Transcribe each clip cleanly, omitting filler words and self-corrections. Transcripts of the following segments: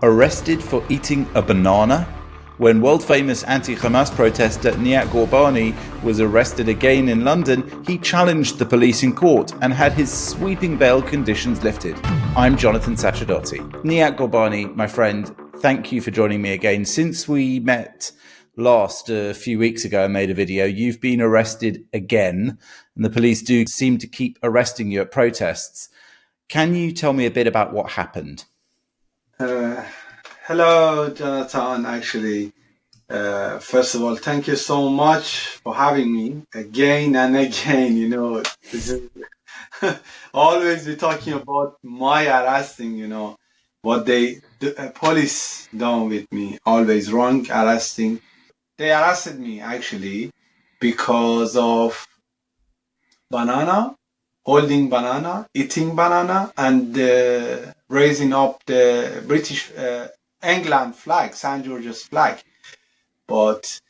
arrested for eating a banana? When world-famous anti-Hamas protestor Niyak Ghorbani was arrested again in London, he challenged the police in court and had his sweeping bail conditions lifted. I'm Jonathan Sacerdoti. Niyak Ghorbani, my friend, thank you for joining me again. Since we met last a few weeks ago and made a video, you've been arrested again, and the police do seem to keep arresting you at protests. Can you tell me a bit about what happened? Hello, Jonathan. Actually, first of all, thank you so much for having me again and again. You know, this is always be talking about my arresting. You know, what the police done with me. Always wrong arresting. They arrested me actually because of banana, holding banana, eating banana, and raising up the British England flag, St. George's flag. But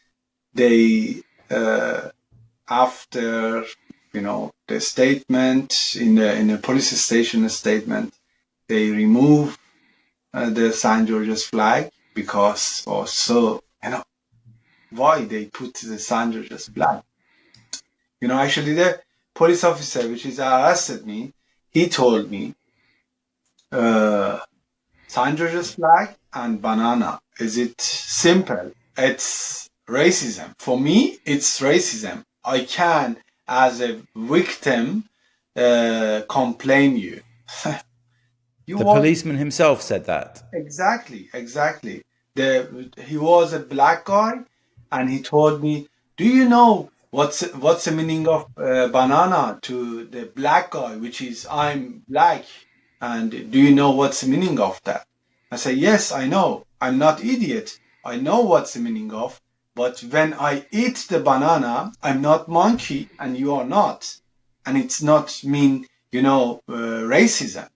they, after the statement in the police station statement, they remove the St. George's flag because also why they put the St. George's flag. Actually the police officer which is arrested me, he told me St. George's flag and banana. Is it simple? It's racism. For me, it's racism. I can, as a victim, complain you. The policeman himself said that. Exactly. He was a black guy, and he told me, "Do you know what's the meaning of banana?" To the black guy, which is I'm black, and do you know what's the meaning of that? I say, yes, I know. I'm not idiot. I know what's the meaning of, but when I eat the banana, I'm not monkey and you are not. And it's not mean, racism.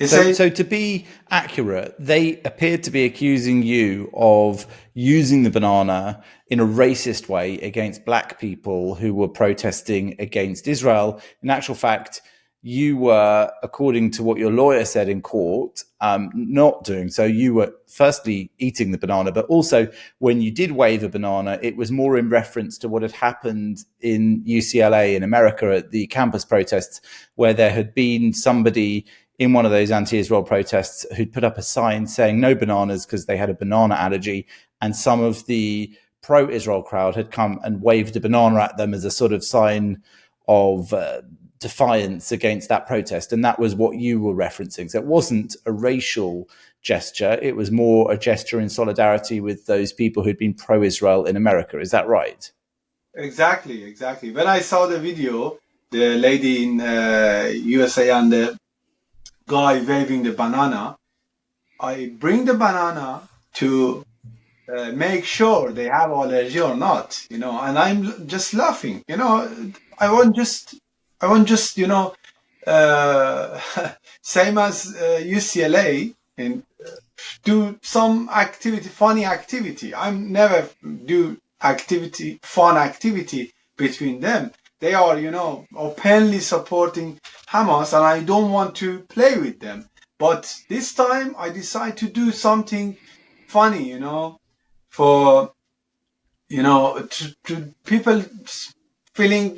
So to be accurate, they appeared to be accusing you of using the banana in a racist way against black people who were protesting against Israel. In actual fact, you were, according to what your lawyer said in court, not doing so. You were firstly eating the banana, but also when you did wave a banana, it was more in reference to what had happened in UCLA in America at the campus protests, where there had been somebody in one of those anti-Israel protests who'd put up a sign saying no bananas because they had a banana allergy, and some of the pro-Israel crowd had come and waved a banana at them as a sort of sign of defiance against that protest. And that was what you were referencing. So it wasn't a racial gesture. It was more a gesture in solidarity with those people who'd been pro-Israel in America. Is that right? Exactly. When I saw the video, the lady in USA and the guy waving the banana, I bring the banana to make sure they have allergy or not, and I'm just laughing, I won't just, same as UCLA and do some activity, funny activity. I'm never do fun activity between them. They are, openly supporting Hamas, and I don't want to play with them. But this time I decide to do something funny, for, to people feeling,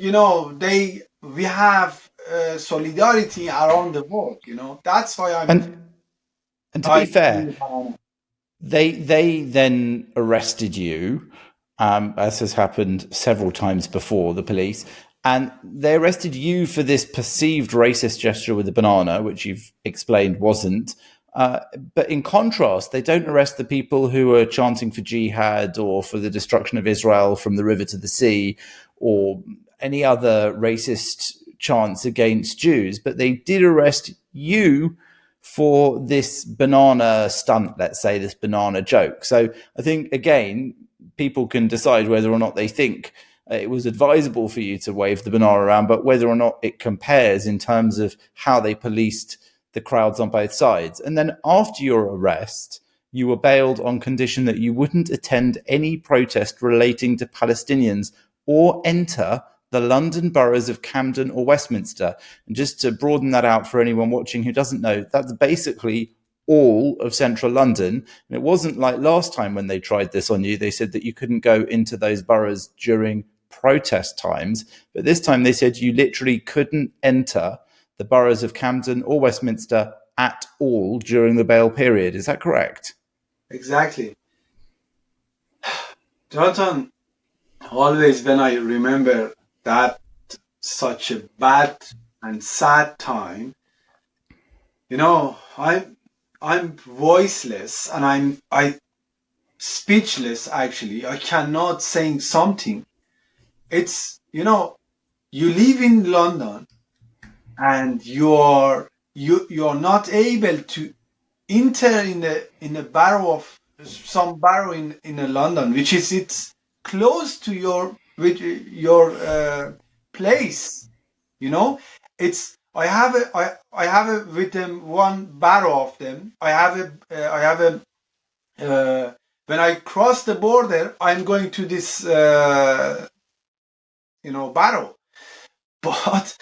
we have solidarity around the world, That's why And to be fair, they then arrested you, as has happened several times before, the police, and they arrested you for this perceived racist gesture with the banana, which you've explained wasn't. But in contrast, they don't arrest the people who are chanting for jihad or for the destruction of Israel from the river to the sea or any other racist chants against Jews. But they did arrest you for this banana stunt, let's say, this banana joke. So I think, again, people can decide whether or not they think it was advisable for you to wave the banana around, but whether or not it compares in terms of how they policed the crowds on both sides. And then after your arrest, you were bailed on condition that you wouldn't attend any protest relating to Palestinians or enter the London boroughs of Camden or Westminster. And just to broaden that out for anyone watching who doesn't know, that's basically all of central London. And it wasn't like last time when they tried this on you. They said that you couldn't go into those boroughs during protest times. But this time they said you literally couldn't enter the boroughs of Camden or Westminster at all during the bail period. Is that correct? Exactly. Jonathan, always when I remember that such a bad and sad time, I'm voiceless and I speechless actually. I cannot say something. It's you live in London and you're not able to enter in a borough of some borough in London, which is it's close to your place. It's I have a with them one borough of them. I have a when I cross the border, I'm going to this borough, but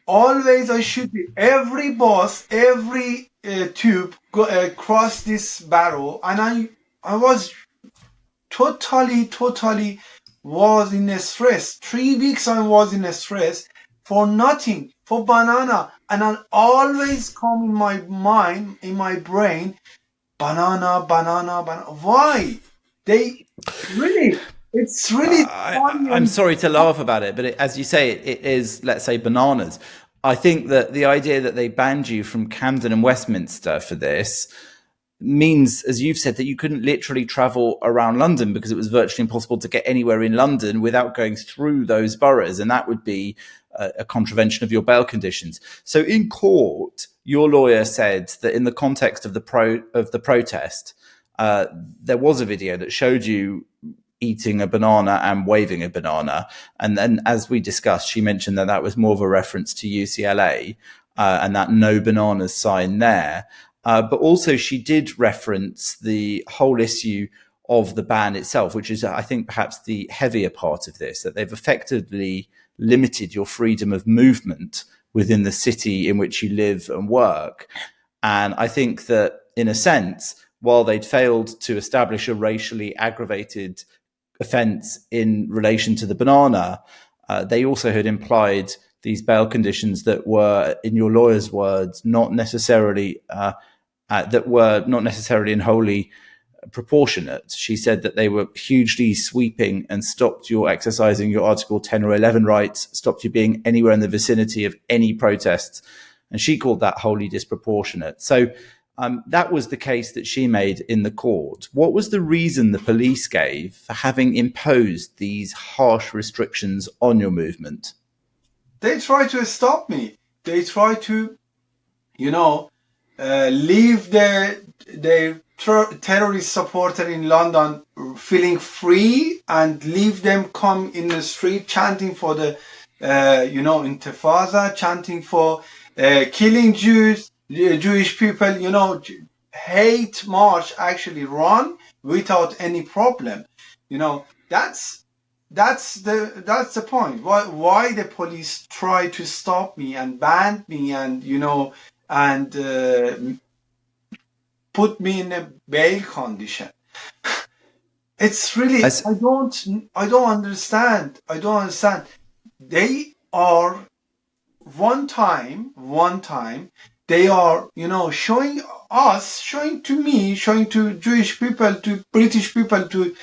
always I should be every bus, every tube go cross this barrow, and I was totally was in a stress. 3 weeks I was in a stress for nothing, for banana, and I always come in my mind, in my brain, banana. Why? They really, it's really funny. I'm sorry to laugh about it, but as you say, it is, let's say, bananas. I think that the idea that they banned you from Camden and Westminster for this means, as you've said, that you couldn't literally travel around London because it was virtually impossible to get anywhere in London without going through those boroughs. And that would be a contravention of your bail conditions. So in court, your lawyer said that in the context of the protest, there was a video that showed you eating a banana and waving a banana. And then, as we discussed, she mentioned that that was more of a reference to UCLA and that no bananas sign there. But also she did reference the whole issue of the ban itself, which is, I think, perhaps the heavier part of this, that they've effectively limited your freedom of movement within the city in which you live and work. And I think that, in a sense, while they'd failed to establish a racially aggravated offence in relation to the banana, they also had implied these bail conditions that were, in your lawyer's words, not necessarily in wholly proportionate. She said that they were hugely sweeping and stopped your exercising your Article 10 or 11 rights, stopped you being anywhere in the vicinity of any protests. And she called that wholly disproportionate. So that was the case that she made in the court. What was the reason the police gave for having imposed these harsh restrictions on your movement? They try to stop me. They try to, leave their terrorist supporter in London feeling free and leave them come in the street chanting for the, Intifada, chanting for killing Jews, Jewish people, hate march actually run without any problem. That's the point. Why the police try to stop me and ban me and put me in a bail condition. It's really I don't understand. They are one time they are showing to me, showing to Jewish people, to British people, to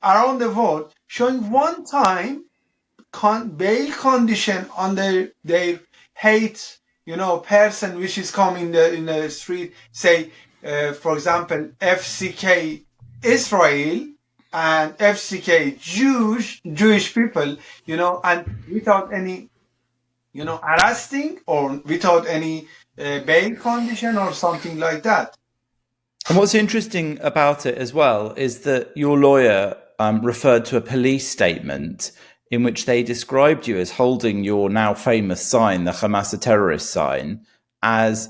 around the world, showing one time bail condition on their hate person which is coming in the street, say for example FCK Israel and FCK Jewish people, and without any arresting or without any bail condition or something like that. And what's interesting about it as well is that your lawyer referred to a police statement in which they described you as holding your now famous sign, the Hamas a terrorist sign, as,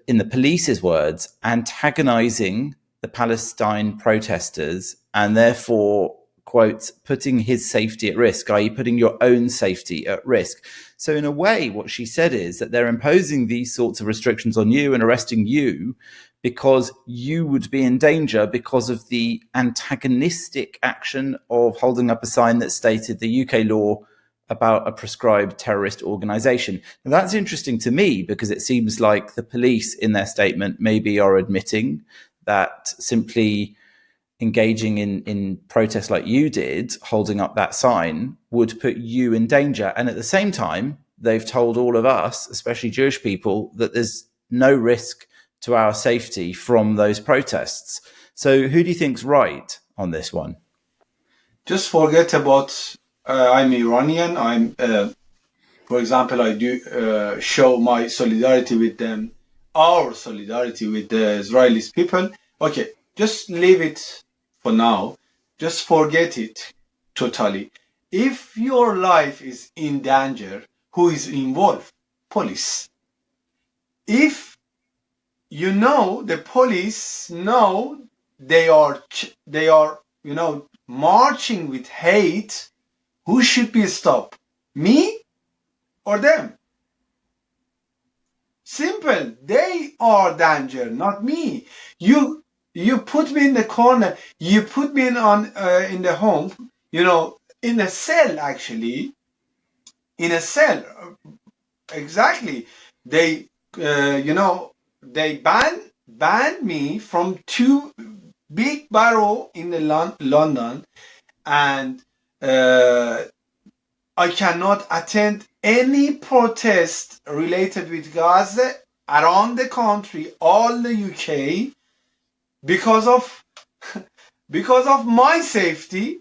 in the police's words, antagonizing the Palestine protesters and therefore quotes, putting his safety at risk, i.e. putting your own safety at risk. So in a way, what she said is that they're imposing these sorts of restrictions on you and arresting you because you would be in danger because of the antagonistic action of holding up a sign that stated the UK law about a prescribed terrorist organization. Now, that's interesting to me because it seems like the police in their statement maybe are admitting that simply engaging in protests like you did, holding up that sign, would put you in danger. And at the same time, they've told all of us, especially Jewish people, that there's no risk to our safety from those protests. So who do you think's right on this one? Just forget about I'm Iranian. For example, I do show my solidarity with them, our solidarity with the Israeli people. Okay, just leave it for now. Just forget it totally. If your life is in danger, who is involved? Police. If you know the police know they are marching with hate, who should be stopped? Me or them? Simple. They are danger, not me. You put me in the corner. You put me in the home. In a cell actually. In a cell. Exactly. They they banned me from 2 big borough in the London, and I cannot attend any protest related with Gaza around the country, all the UK, because of my safety.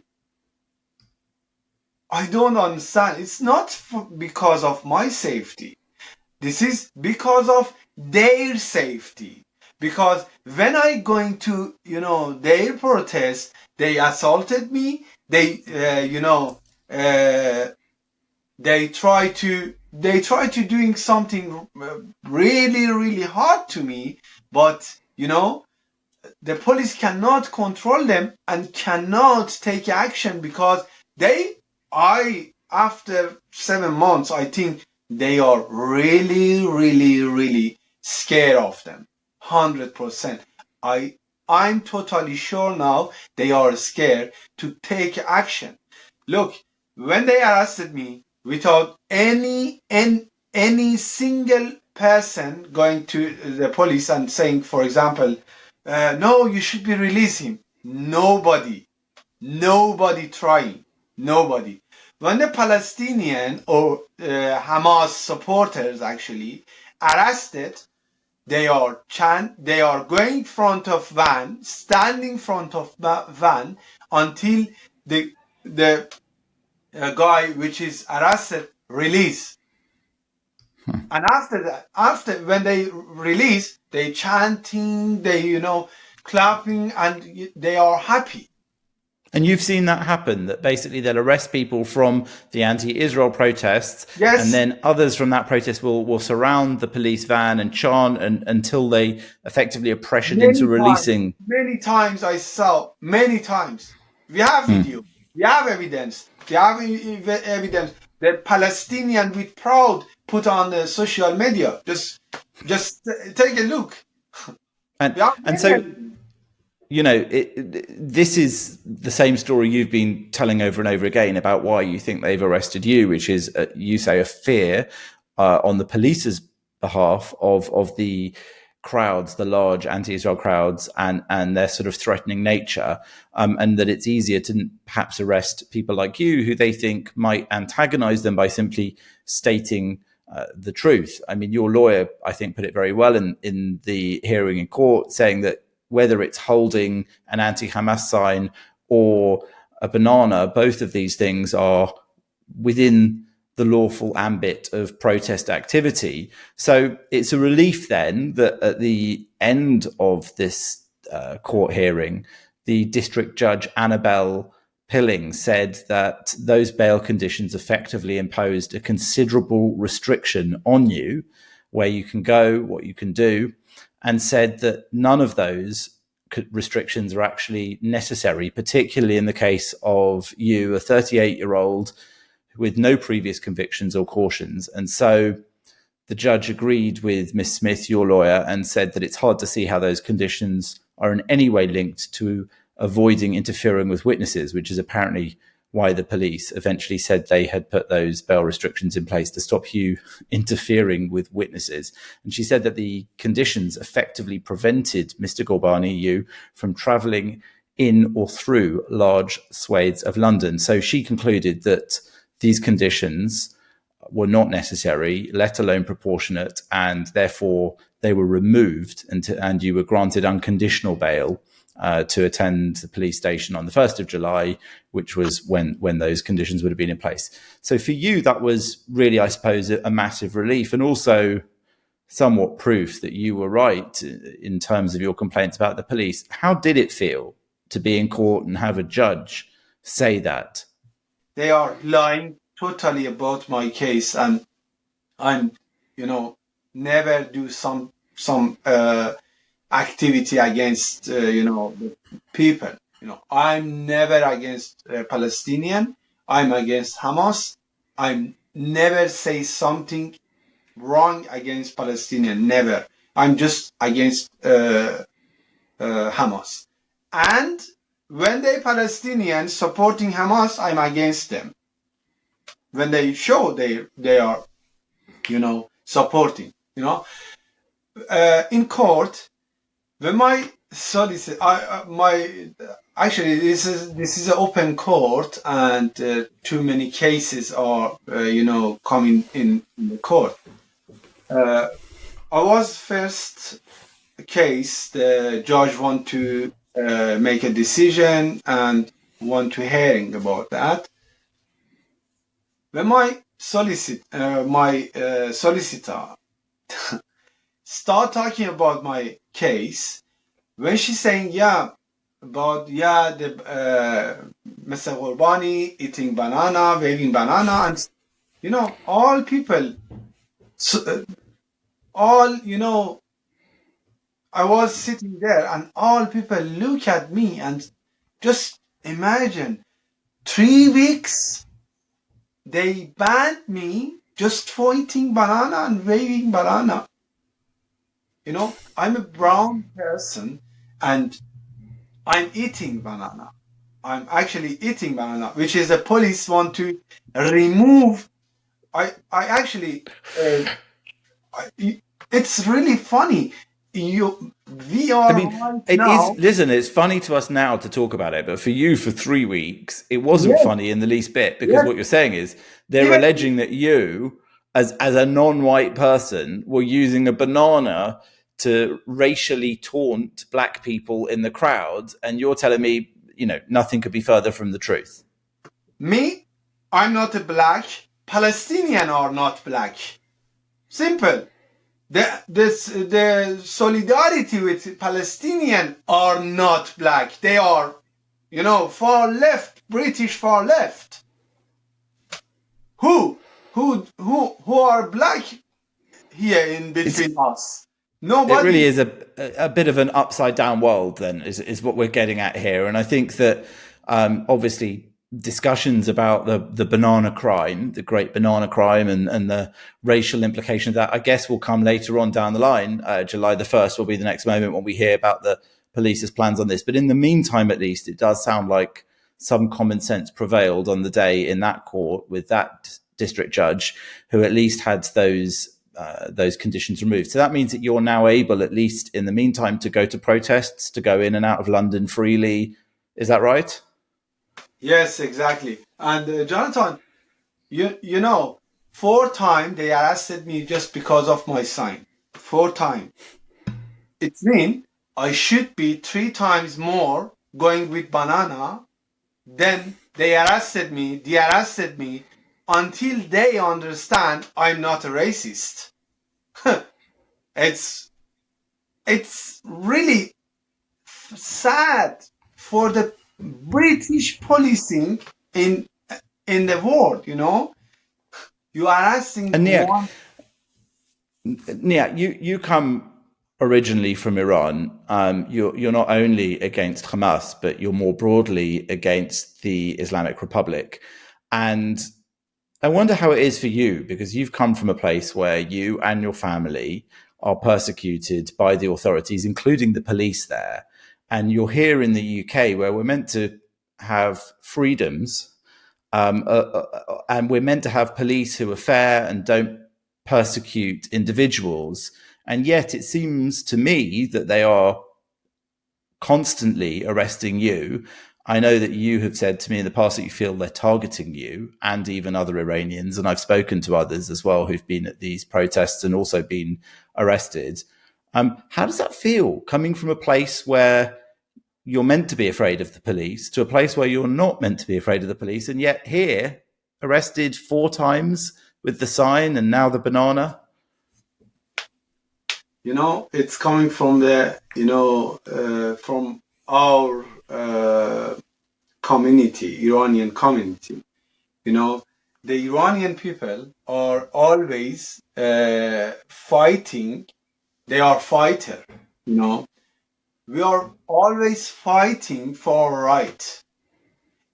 I don't understand. It's not because of my safety. This is because of their safety. Because when I going to their protest, they assaulted me. They they try to doing something really, really hard to me, but the police cannot control them and cannot take action because after 7 months, I think they are really, really, really scared of them. 100%. I'm totally sure now they are scared to take action. Look, when they arrested me, without any single person going to the police and saying, for example, no, you should be release him. Nobody trying. Nobody. When the Palestinian or Hamas supporters actually arrested, they are going front of van, standing front of van until the guy which is arrested release. And after when they release, they chanting, they clapping, and they are happy. And you've seen that happen, that basically they'll arrest people from the anti-Israel protests, yes, and then others from that protest will surround the police van and chant until they effectively are pressured into releasing. Many times I saw, many times. We have video, we have evidence, The Palestinian with proud put on the social media. Just take a look. And so, this is the same story you've been telling over and over again about why you think they've arrested you, which is, you say, a fear on the police's behalf of the crowds, the large anti-Israel crowds, and their sort of threatening nature, and that it's easier to perhaps arrest people like you who they think might antagonize them by simply stating the truth. I mean, your lawyer, I think, put it very well in the hearing in court, saying that whether it's holding an anti-Hamas sign or a banana, both of these things are within the lawful ambit of protest activity. So it's a relief then that at the end of this court hearing, the district judge, Annabelle Pilling, said that those bail conditions effectively imposed a considerable restriction on you, where you can go, what you can do, and said that none of those restrictions are actually necessary, particularly in the case of you, a 38-year-old with no previous convictions or cautions. And so the judge agreed with Miss Smith, your lawyer, and said that it's hard to see how those conditions are in any way linked to avoiding interfering with witnesses, which is apparently why the police eventually said they had put those bail restrictions in place to stop you interfering with witnesses. And she said that the conditions effectively prevented Mr. Ghorbani, you, from travelling in or through large swathes of London. So she concluded that these conditions were not necessary, let alone proportionate, and therefore they were removed, and you were granted unconditional bail to attend the police station on the 1st of July, which was when those conditions would have been in place. So for you, that was really, I suppose, a massive relief, and also somewhat proof that you were right in terms of your complaints about the police. How did it feel to be in court and have a judge say that? They are lying totally about my case, and I'm, never do some activity against, the people. I'm never against Palestinian. I'm against Hamas. I never say something wrong against Palestinian. Never. I'm just against Hamas. And when they Palestinians supporting Hamas, I'm against them. When they show they are, supporting, in court, when my solicitor, actually this is an open court, and too many cases are, coming in the court. I was first case, the judge want to make a decision and want to hearing about that. When my solicitor start talking about my case, when she's saying the Mr. Ghorbani eating banana, waving banana, and all people, I was sitting there, and all people look at me, and just imagine 3 weeks. They banned me just for eating banana and waving banana. I'm a brown person and I'm eating banana. I'm actually eating banana, which is the police want to remove. It's really funny. Listen, it's funny to us now to talk about it, but for you, for 3 weeks, it wasn't funny in the least bit, because what you're saying is they're alleging that you, as a non-white person, were using a banana to racially taunt black people in the crowd, and you're telling me, nothing could be further from the truth. Me, I'm not a black. Palestinian are not black. Simple. The solidarity with Palestinian are not black. They are, far left, British far left. Who are black here in between us? Nobody. It really is a bit of an upside down world, then, is what we're getting at here. And I think that obviously discussions about the banana crime, the great banana crime, and the racial implication of that, I guess, will come later on down the line. July the 1st will be the next moment when we hear about the police's plans on this. But in the meantime, at least, it does sound like some common sense prevailed on the day in that court with that district judge, who at least had those conditions removed. So that means that you're now able, at least in the meantime, to go to protests, to go in and out of London freely. Is that right? Yes, exactly. And Jonathan, 4 times they arrested me just because of my sign. 4 times. It means I should be 3 times more going with banana. Then they arrested me, de-arrested me, until they understand I'm not a racist. It's really sad for the British policing in the world. You are asking. And Niyak, you come originally from Iran, you're not only against Hamas, but you're more broadly against the Islamic Republic. And I wonder how it is for you, because you've come from a place where you and your family are persecuted by the authorities, including the police there. And you're here in the UK, where we're meant to have freedoms, and we're meant to have police who are fair and don't persecute individuals. And yet it seems to me that they are constantly arresting you. I know that you have said to me in the past that you feel they're targeting you and even other Iranians. And I've spoken to others as well who've been at these protests and also been arrested. How does that feel, coming from a place where you're meant to be afraid of the police to a place where you're not meant to be afraid of the police, and yet here, arrested 4 times with the sign and now the banana? It's coming from from our community, Iranian community. The Iranian people are always fighting. They are fighter. We are always fighting for our right.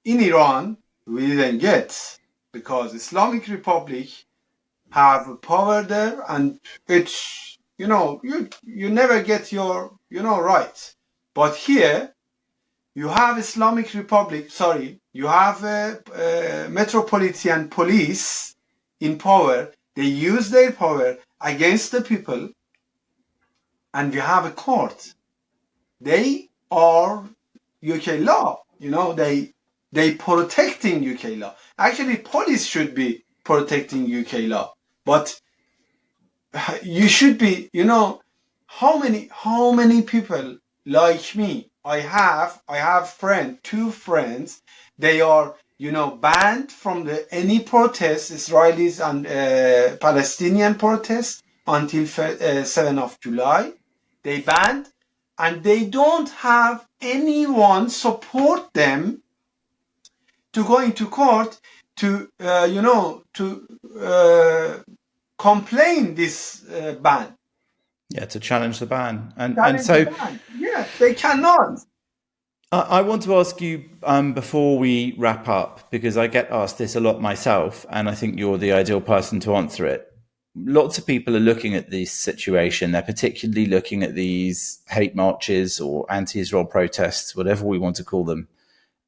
In Iran, we didn't get, because Islamic Republic have power there, and it's you never get your rights. But here you have Islamic Republic. Sorry, you have a Metropolitan police in power. They use their power against the people, and we have a court. They are UK law. They protecting UK law. Actually, police should be protecting UK law, but you should be. How many people like me? I have two friends. They are banned from any protest, Israelis and Palestinian protest, until 7th of July. They banned, and they don't have anyone support them to go into court to complain this ban. Yeah, to challenge the ban. Challenge the ban. Yeah, they cannot. I want to ask you before we wrap up, because I get asked this a lot myself, and I think you're the ideal person to answer it. Lots of people are looking at this situation. They're particularly looking at these hate marches or anti-Israel protests, whatever we want to call them,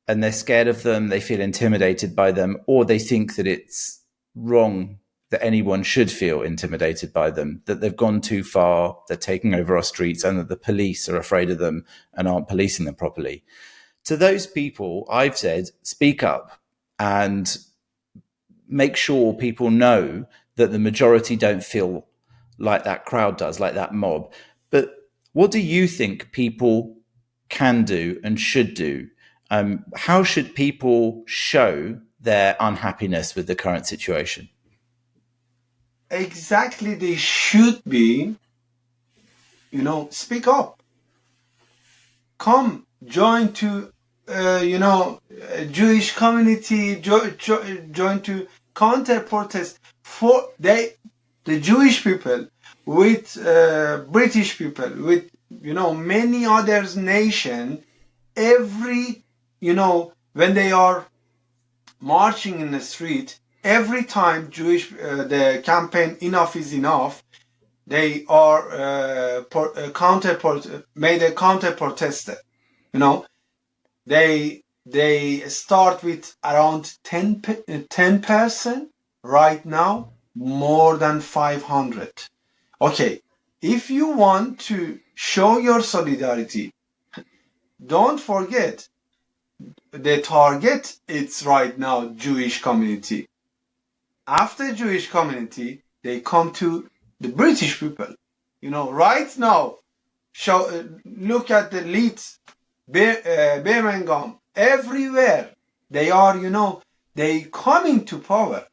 and they're scared of them. They feel intimidated by them, or they think that it's wrong that anyone should feel intimidated by them, that they've gone too far, they're taking over our streets, and that the police are afraid of them and aren't policing them properly. To those people, I've said, speak up and make sure people know that the majority don't feel like that crowd does, like that mob. But what do you think people can do and should do? How should people show their unhappiness with the current situation? Exactly, they should be, speak up. Come, join to, Jewish community, join to counter protest for the Jewish people with British people, with, many others nation. Every, when they are marching in the street, every time Jewish the campaign "Enough is Enough," they are made a counter protester. They start with around 10%. Right now, more than 500. Okay, if you want to show your solidarity, don't forget the target. It's right now Jewish community. After Jewish community, they come to the British people. Right now, look at the Leeds, Birmingham, everywhere. They are, they coming to power.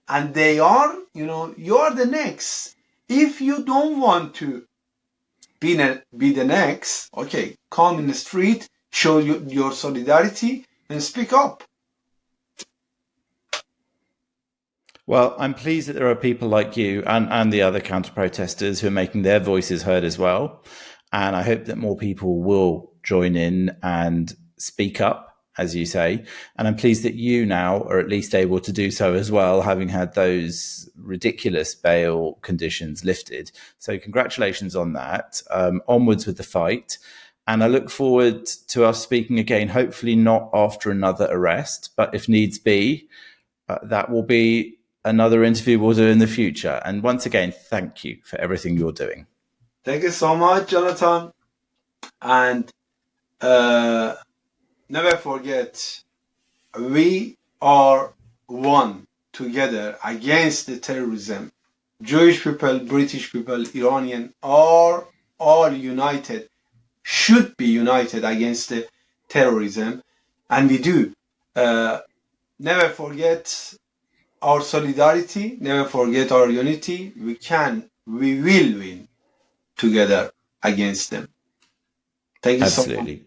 And they are, you are the next. If you don't want to be the next, okay, come in the street, show your solidarity, and speak up. Well, I'm pleased that there are people like you and the other counter protesters who are making their voices heard as well. And I hope that more people will join in and speak up, as you say. And I'm pleased that you now are at least able to do so as well, having had those ridiculous bail conditions lifted. So, congratulations on that. Onwards with the fight. And I look forward to us speaking again, hopefully not after another arrest, but if needs be, that will be another interview we'll do in the future. And once again, thank you for everything you're doing. Thank you so much, Jonathan. And never forget, we are one together against the terrorism. Jewish people, British people, Iranian are all united, should be united against the terrorism. And we do. Never forget our solidarity, never forget our unity. We will win together against them. Thank you so much. Absolutely.